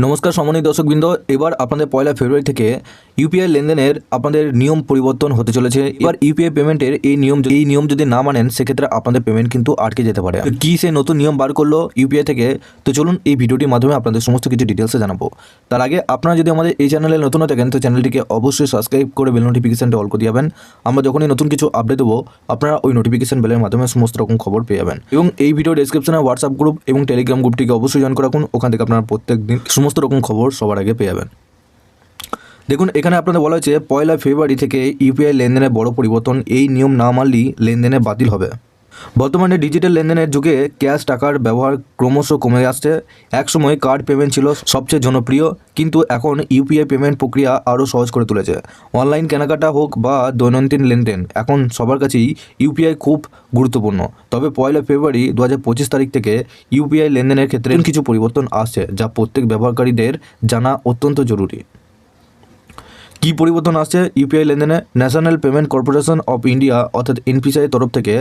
নমস্কার সম্মানিত দর্শকবৃন্দ, এবার আপনাদের পয়লা ফেব্রুয়ারি থেকে ইউপিআই লেনদেনের আপনাদের নিয়ম পরিবর্তন হতে চলেছে। এবার ইউপিআই পেমেন্টের এই নিয়ম যদি না মানেন সেক্ষেত্রে আপনাদের পেমেন্ট কিন্তু আটকে যেতে পারে। কি সেই নতুন নিয়ম বার করলো ইউপিআই থেকে, তো চলুন এই ভিডিওটির মাধ্যমে আপনাদের সমস্ত কিছু ডিটেলসে জানাবো। তার আগে আপনারা যদি আমাদের এই চ্যানেলে নতুন হয়ে থাকেন তো চ্যানেলটিকে অবশ্যই সাবস্ক্রাইব করে বেল নোটিফিকেশনটা অল করে দিবেন। আমরা যখনই নতুন কিছু আপডেট দেবো আপনারা ওই নোটিফিকেশন বেলের মাধ্যমে সমস্ত রকম খবর পেয়ে যাবেন। এবং এই ভিডিও ডেসক্রিপশনে হোয়াটসঅ্যাপ গ্রুপ এবং টেলিগ্রাম গ্রুপটিকে অবশ্যই জয়েন করে রাখুন। ওখান থেকে আপনারা প্রত্যেক দিন সমস্ত রকম খবর সবার আগে পেয়ে যাবেন। দেখুন, এখানে আপনাদের বলা হয়েছে পয়লা ফেব্রুয়ারি থেকে ইউপিআই লেনদেনের বড় পরিবর্তন। এই নিয়ম না মানলেই লেনদেনে বাতিল হবে। বর্তমানে ডিজিটাল লেনদেনের যুগে ক্যাশ টাকার ব্যবহার ক্রমশ কমে আসছে। একসময় কার্ড পেমেন্ট ছিল সবচেয়ে জনপ্রিয়, কিন্তু এখন ইউপিআই পেমেন্ট প্রক্রিয়া আরও সহজ করে তুলেছে। অনলাইন কেনাকাটা হোক বা দৈনন্দিন লেনদেন, এখন সবার কাছেই ইউপিআই খুব গুরুত্বপূর্ণ। তবে পয়লা ফেব্রুয়ারি 2025 তারিখ থেকে ইউপিআই লেনদেনের ক্ষেত্রে কিছু পরিবর্তন আসছে, যা প্রত্যেক ব্যবহারকারীদের জানা অত্যন্ত জরুরি। কি পরিবর্তন আসছে ইউপিআই লেনদেনে? National payment corporation of India অর্থাৎ এনপিসিআই তরফ থেকে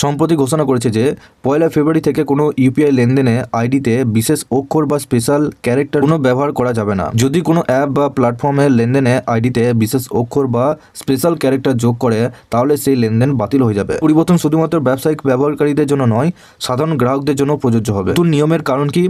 সম্প্রতি ঘোষণা করেছে যে পয়লা ফেব্রুয়ারি থেকে কোনো ইউপিআই লেনদেনে আইডিতে বিশেষ অক্ষর বা স্পেশাল ক্যারেক্টার কোনো ব্যবহার করা যাবে না। যদি কোনো অ্যাপ বা প্ল্যাটফর্মের লেনদেনে আইডিতে বিশেষ অক্ষর বা স্পেশাল ক্যারেক্টার যোগ করে তাহলে সেই লেনদেন বাতিল হয়ে যাবে। পরিবর্তন শুধুমাত্র ব্যবসায়িক ব্যবহারকারীদের জন্য নয়, সাধারণ গ্রাহকদের জন্য প্রযোজ্য হবে। নতুন নিয়মের কারণ কি?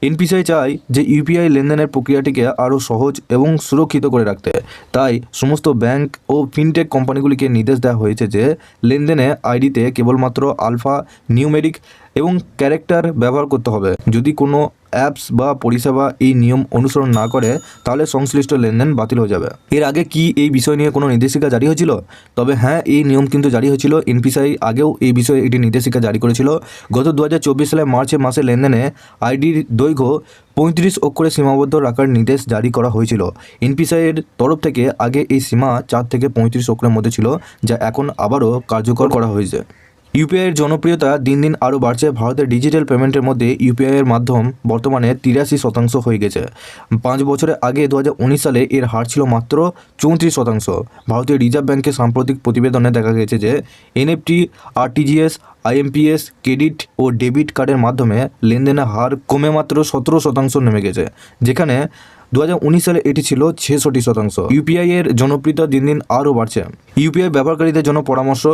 এনপিসিআই চায় যে ইউপিআই লেনদেনের প্রক্রিয়াটিকে আরও সহজ এবং সুরক্ষিত করে রাখতে। তাই সমস্ত ব্যাংক ও ফিনটেক কোম্পানিগুলিকে নির্দেশ দেওয়া হয়েছে যে লেনদেনে আইডিতে কেবলমাত্র আলফা নিউমেরিক এবং ক্যারেক্টার ব্যবহার করতে হবে। যদি কোনো অ্যাপস বা পরিষেবা এই নিয়ম অনুসরণ না করে তাহলে সংশ্লিষ্ট লেনদেন বাতিল হয়ে যাবে। এর আগে কি এই বিষয় নিয়ে কোনো নির্দেশিকা জারি হয়েছিল? তবে হ্যাঁ, এই নিয়ম কিন্তু জারি হয়েছিল। এনপিসিআই আগেও এই বিষয়ে একটি নির্দেশিকা জারি করেছিল। গত 2024 সালের মার্চ মাসে লেনদেনে আইডির দৈর্ঘ্য 35 অক্ষরে সীমাবদ্ধ রাখার নির্দেশ জারি করা হয়েছিল। এনপিসিআইয়ের তরফ থেকে আগে এই সীমা 4 থেকে 35 অক্ষরের মধ্যে ছিল, যা এখন আবারও কার্যকর করা হয়েছে। ইউপিআইয়ের জনপ্রিয়তা দিন দিন আরও বাড়ছে। ভারতের ডিজিটাল পেমেন্টের মধ্যে ইউপিআইয়ের মাধ্যম বর্তমানে 83% হয়ে গেছে। 5 বছরের আগে 2019 সালে এর হার ছিল মাত্র 34%। ভারতীয় রিজার্ভ ব্যাংকের সাম্প্রতিক প্রতিবেদনে দেখা গেছে যে এনএফটি, আরটিজিএস, আইএমপিএস, ক্রেডিট ও ডেবিট কার্ডের মাধ্যমে লেনদেনের হার কমে মাত্র 17% নেমে গেছে, যেখানে 2019 সালে এটি ছিল 66%। ইউপিআই এর জনপ্রিয়তা দিন দিন আরও বাড়ছে। ইউপিআই ব্যবহারকারীদের জন্য পরামর্শ: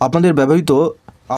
আপনাদের ব্যবহৃত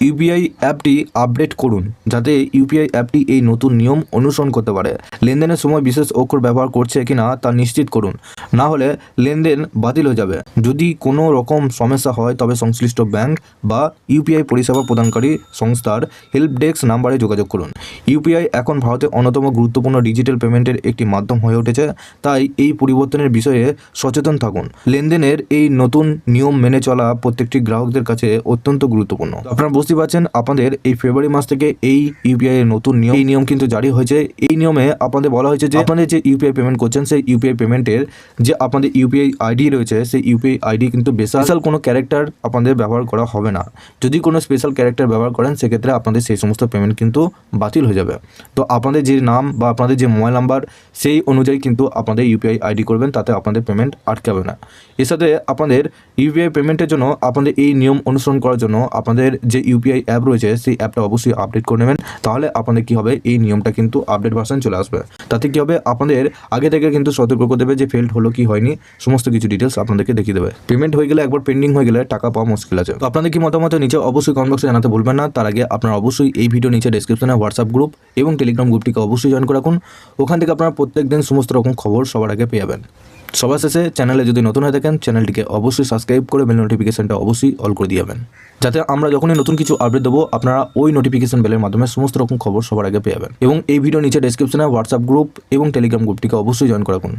ইউপিআই অ্যাপটি আপডেট করুন যাতে ইউপিআই অ্যাপটি এই নতুন নিয়ম অনুসরণ করতে পারে। লেনদেনের সময় বিশেষ অক্ষর ব্যবহার করছে কিনা তা নিশ্চিত করুন, না হলে লেনদেন বাতিল হয়ে যাবে। যদি কোনো রকম সমস্যা হয় তবে সংশ্লিষ্ট ব্যাংক বা ইউপিআই পরিষেবা প্রদানকারী সংস্থার হেল্প ডেস্ক নাম্বারে যোগাযোগ করুন। ইউপিআই এখন ভারতের অন্যতম গুরুত্বপূর্ণ ডিজিটাল পেমেন্টের একটি মাধ্যম হয়ে উঠেছে, তাই এই পরিবর্তনের বিষয়ে সচেতন থাকুন। লেনদেনের এই নতুন নিয়ম মেনে চলা প্রত্যেকটি গ্রাহকদের কাছে অত্যন্ত গুরুত্বপূর্ণ। আপনারা বুঝতে পারছেন, আপনাদের এই ফেব্রুয়ারি মাস থেকে এই ইউপিআই এর নতুন নিয়ম কিন্তু জারি হয়েছে। এই নিয়মে আপনাদের বলা হয়েছে যে আপনাদের যে ইউপিআই পেমেন্ট করছেন সেই ইউপিআই পেমেন্টের যে আপনাদের ইউপিআই আইডি রয়েছে সেই ইউপিআই আইডি কিন্তু স্পেশাল কোনো ক্যারেক্টার আপনাদের ব্যবহার করা হবে না। যদি কোনো স্পেশাল ক্যারেক্টার ব্যবহার করেন সেক্ষেত্রে আপনাদের সেই সমস্ত পেমেন্ট কিন্তু বাতিল হয়ে যাবে। তো আপনাদের যে নাম বা আপনাদের যে মোবাইল নাম্বার সেই অনুযায়ী কিন্তু আপনাদের ইউপিআই আইডি করবেন, তাতে আপনাদের পেমেন্ট আটকাবে না। এর সাথে আপনাদের ইউপিআই পেমেন্টের জন্য আপনাদের এই নিয়ম অনুসরণ করার জন্য আপনাদের যে ইউপিআই অ্যাপ রয়েছে সেই অ্যাপটা অবশ্যই আপডেট করে নেবেন। তাহলে আপনাদের কি হবে, এই নিয়মটা কিন্তু আপডেট ভার্সন চলে আসবে। তাতে কি হবে, আপনাদের আগে থেকে কিন্তু সতর্ক করে দেবে যে ফেল্ড হলো কি হয়নি, সমস্ত কিছু ডিটেলস আপনাদেরকে দেখিয়ে দেবে। পেমেন্ট হয়ে গেলে একবার পেন্ডিং হয়ে গেলে টাকা পাওয়া মুশকিল আছে। তো আপনাদের কি মতামত নিচে অবশ্যই কমেন্ট বক্সে জানাতে ভুলবেন না। তার আগে আপনারা অবশ্যই এই ভিডিও নিচে ডেসক্রিপশনে হোয়াটসঅ্যাপ গ্রুপ এবং টেলিগ্রাম গ্রুপটিকে অবশ্যই জয়েন করে রাখুন। ওখান থেকে আপনারা প্রত্যেক দিন সমস্ত রকম খবর সবার আগে পেয়ে যাবেন। সবার শেষে চ্যানেলে যদি নতুন হয়ে থাকেন চ্যানেলটিকে অবশ্যই সাবস্ক্রাইব করে বেল নোটিফিকেশনটা অবশ্যই অল করে দিয়ে যাবেন, যাতে আমরা যখনই নতুন কিছু আপডেট দেবো আপনারা ওই নোটিফিকেশন বেলের মাধ্যমে সমস্ত রকম খবর সবার আগে পেয়ে যাবেন। এবং এই ভিডিও নিচে ডেসক্রিপশনে হোয়াটসঅ্যাপ গ্রুপ এবং টেলিগ্রাম গ্রুপটিকে অবশ্যই জয়েন করে রাখুন।